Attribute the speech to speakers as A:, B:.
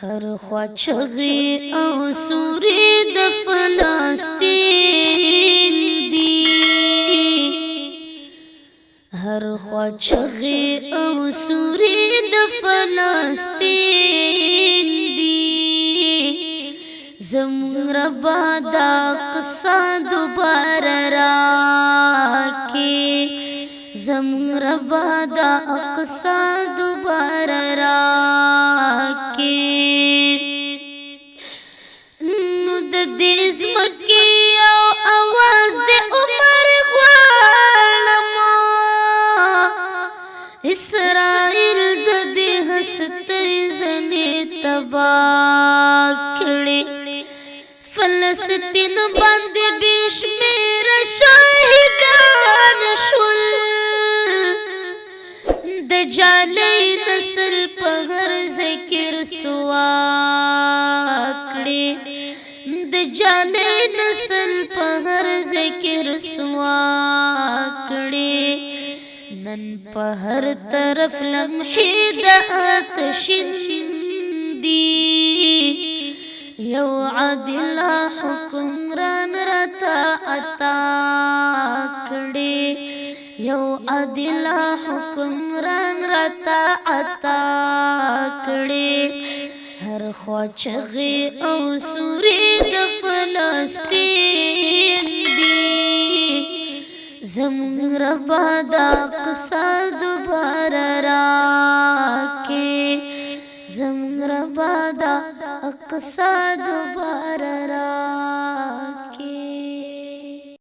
A: هر خوا چغې او سورې د فلسطین دي، هر خوا چغې او سورې د فلسطین دي. زموږ ربا دا قصه دوباره راکې، زموږ ربا دا قصه دوباره راکې. نو د دې ځمکې او اواز د عمر غواړمه، اسرائیل د دې هستۍ زنې تباه کړې، فلسطین باندې بې شمېره شهیدان شول. د جانۍ نسل په هر ځای کې رسوا کړې، د جانۍ نسل په هر ځای کې رسوا کړې. نن په هر طرف لمحې د آتشین دي، یو عادل حکمران راته عطا کړې، یو عادل حکمران راته عطا کړې. هر خوا چغې او سورې د فلسطین دي، زموږ ربا دا قصه دوباره راکې، زموږ ربا دا قصه دوباره راکې.